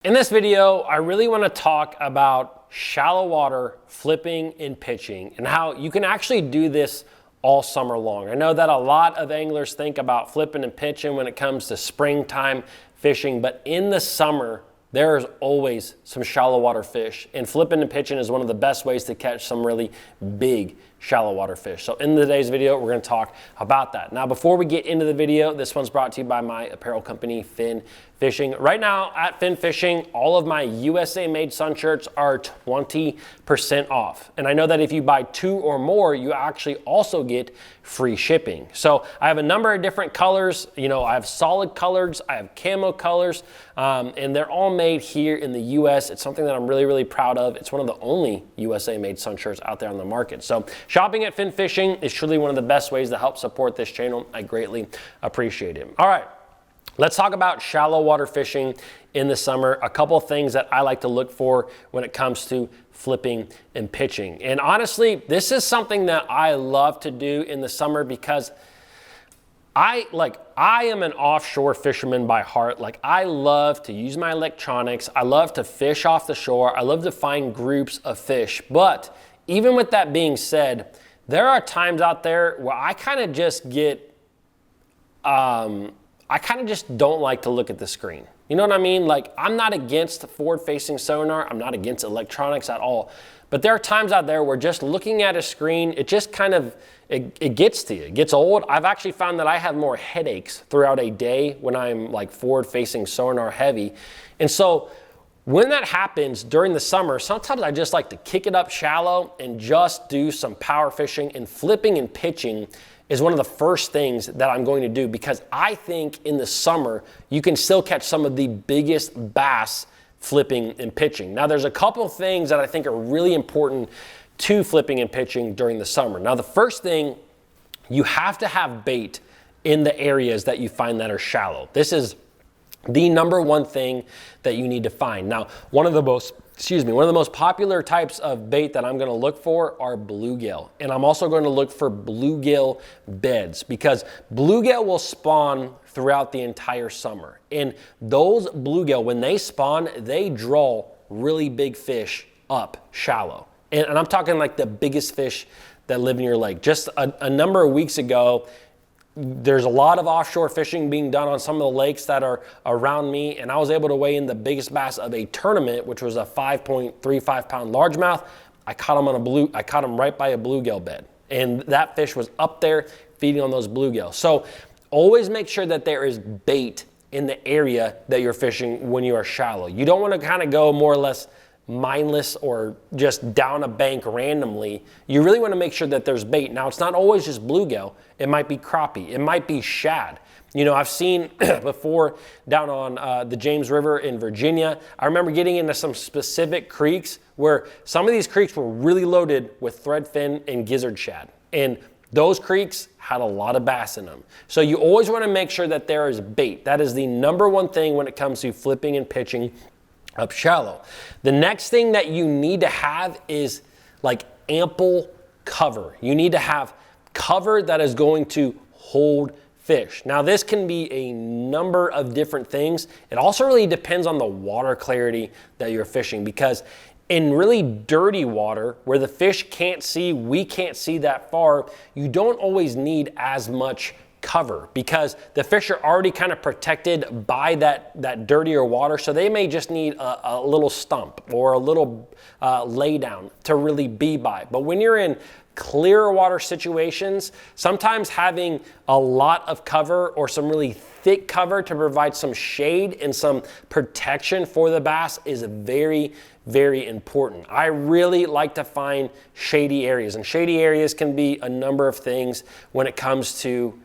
In this video, I really want to talk about shallow water flipping and pitching and how you can actually do this all summer long. I know that a lot of anglers think about flipping and pitching when it comes to springtime fishing, but in the summer, there's always some shallow water fish, and flipping and pitching is one of the best ways to catch some really big shallow water fish. So in today's video, we're going to talk about that. Now, before we get into the video, this one's brought to you by my apparel company, Fin Fishing. Right now at Fin Fishing, all of my USA made sun shirts are 20% off. And I know that if you buy 2 or more, you actually also get free shipping. So I have a number of different colors. You know, I have solid colors, I have camo colors, and they're all made here in the US. It's something that I'm really, really proud of. It's one of the only USA made sun shirts out there on the market. So shopping at Fin Fishing is truly one of the best ways to help support this channel. I greatly appreciate it. All right. Let's talk about shallow water fishing in the summer. A couple of things that I like to look for when it comes to flipping and pitching. And honestly, this is something that I love to do in the summer because I am an offshore fisherman by heart. Like, I love to use my electronics. I love to fish off the shore. I love to find groups of fish. But even with that being said, there are times out there where I kind of just get, I kind of just don't like to look at the screen. You know what I mean? Like, I'm not against forward-facing sonar. I'm not against electronics at all. But there are times out there where just looking at a screen, it just kind of, it gets to you. It gets old. I've actually found that I have more headaches throughout a day when I'm like forward-facing sonar heavy. And so when that happens during the summer, sometimes I just like to kick it up shallow and just do some power fishing, and flipping and pitching is one of the first things that I'm going to do, because I think in the summer, you can still catch some of the biggest bass flipping and pitching. Now, there's a couple of things that I think are really important to flipping and pitching during the summer. Now, the first thing, you have to have bait in the areas that you find that are shallow. This is the number one thing that you need to find. Now, one of the most popular types of bait that I'm going to look for are bluegill. And I'm also going to look for bluegill beds, because bluegill will spawn throughout the entire summer. And those bluegill, when they spawn, they draw really big fish up shallow. And I'm talking like the biggest fish that live in your lake. Just a number of weeks ago, there's a lot of offshore fishing being done on some of the lakes that are around me, and I was able to weigh in the biggest bass of a tournament, which was a 5.35 pound largemouth. I caught him right by a bluegill bed, and that fish was up there feeding on those bluegill. So always make sure that there is bait in the area that you're fishing when you are shallow. You don't want to kind of go more or less mindless or just down a bank randomly. You really want to make sure that there's bait. Now, it's not always just bluegill. It might be crappie. It might be shad. You know, I've seen before down on the James River in Virginia, I remember getting into some specific creeks where some of these creeks were really loaded with threadfin and gizzard shad. And those creeks had a lot of bass in them. So you always want to make sure that there is bait. That is the number one thing when it comes to flipping and pitching up shallow. The next thing that you need to have is like ample cover. You need to have cover that is going to hold fish. Now, this can be a number of different things. It also really depends on the water clarity that you're fishing, because in really dirty water where the fish can't see, we can't see that far, you don't always need as much cover, because the fish are already kind of protected by that dirtier water. So they may just need a little stump or a little lay down to really be by. But when you're in clear water situations, sometimes having a lot of cover or some really thick cover to provide some shade and some protection for the bass is very, very important. I really like to find shady areas, and shady areas can be a number of things when it comes to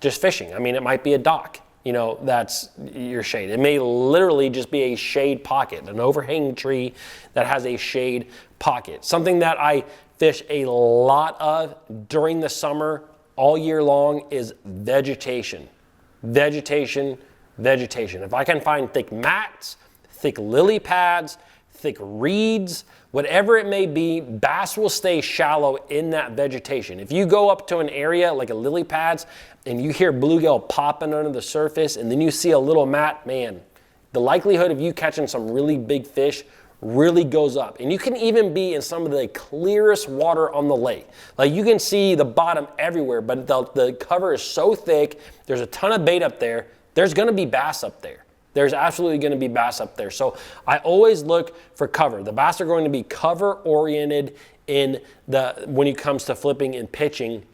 just fishing. I mean, it might be a dock, you know, that's your shade. It may literally just be a shade pocket, an overhanging tree that has a shade pocket. Something that I fish a lot of during the summer all year long is vegetation. Vegetation, vegetation. If I can find thick mats, thick lily pads, thick reeds, whatever it may be, bass will stay shallow in that vegetation. If you go up to an area like a lily pads and you hear bluegill popping under the surface and then you see a little mat, man, the likelihood of you catching some really big fish really goes up. And you can even be in some of the clearest water on the lake. Like you can see the bottom everywhere, but the cover is so thick, there's a ton of bait up there, there's gonna be bass up there. There's absolutely gonna be bass up there. So I always look for cover. The bass are going to be cover oriented when it comes to flipping and pitching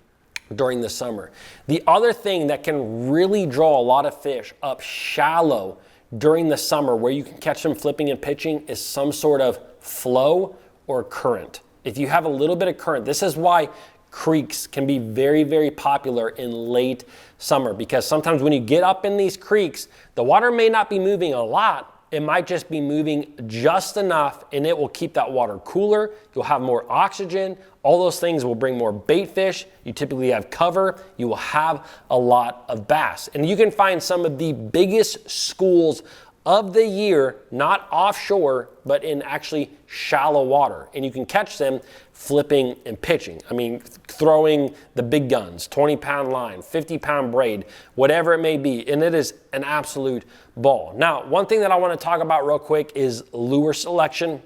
during the summer. The other thing that can really draw a lot of fish up shallow during the summer where you can catch them flipping and pitching is some sort of flow or current. If you have a little bit of current, this is why creeks can be very, very popular in late summer, because sometimes when you get up in these creeks, the water may not be moving a lot. It might just be moving just enough, and it will keep that water cooler. You'll have more oxygen. All those things will bring more bait fish. You typically have cover. You will have a lot of bass. And you can find some of the biggest schools of the year, not offshore, but in actually shallow water. And you can catch them flipping and pitching. I mean, throwing the big guns, 20-pound line, 50-pound braid, whatever it may be. And it is an absolute ball. Now, one thing that I want to talk about real quick is lure selection.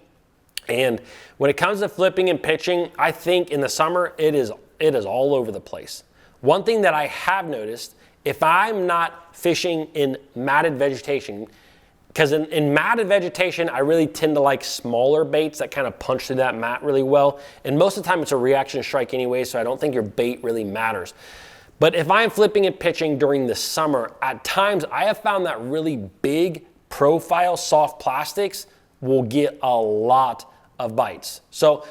And when it comes to flipping and pitching, I think in the summer, it is all over the place. One thing that I have noticed, if I'm not fishing in matted vegetation, because in matted vegetation, I really tend to like smaller baits that kind of punch through that mat really well. And most of the time it's a reaction strike anyway, so I don't think your bait really matters. But if I'm flipping and pitching during the summer, at times I have found that really big profile soft plastics will get a lot of bites. So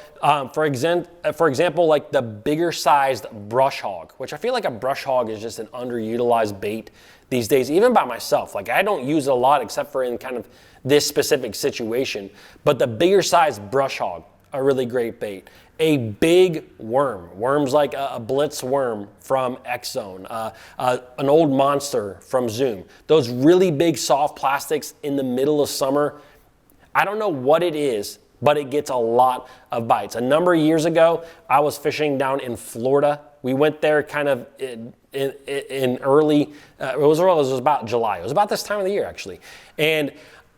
for example, like the bigger sized brush hog, which I feel like a brush hog is just an underutilized bait these days, even by myself. Like I don't use it a lot except for in kind of this specific situation, but the bigger sized brush hog, a really great bait. A big worms like a blitz worm from X Zone, an old monster from Zoom. Those really big soft plastics in the middle of summer, I don't know what it is, but it gets a lot of bites. A number of years ago, I was fishing down in Florida. We went there kind of in early, it was about July. It was about this time of the year actually. And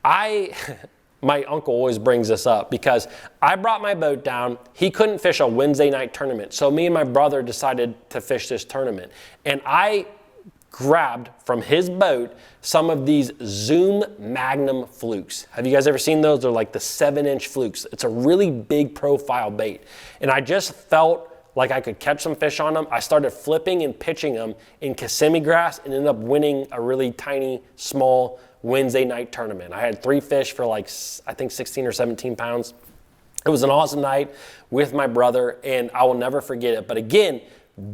my uncle always brings this up because I brought my boat down. He couldn't fish a Wednesday night tournament. So me and my brother decided to fish this tournament. And I grabbed from his boat some of these Zoom Magnum flukes. Have you guys ever seen those? They're like the 7-inch flukes. It's a really big profile bait. And I just felt like I could catch some fish on them. I started flipping and pitching them in Kissimmee grass and ended up winning a really tiny, small Wednesday night tournament. I had 3 fish for like, I think 16 or 17 pounds. It was an awesome night with my brother and I will never forget it. But again,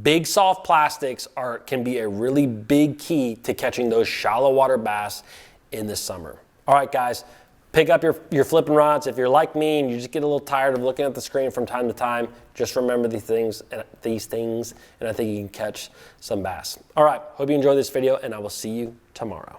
big soft plastics can be a really big key to catching those shallow water bass in the summer. All right, guys, pick up your flipping rods. If you're like me and you just get a little tired of looking at the screen from time to time, just remember these things, and I think you can catch some bass. All right, hope you enjoyed this video, and I will see you tomorrow.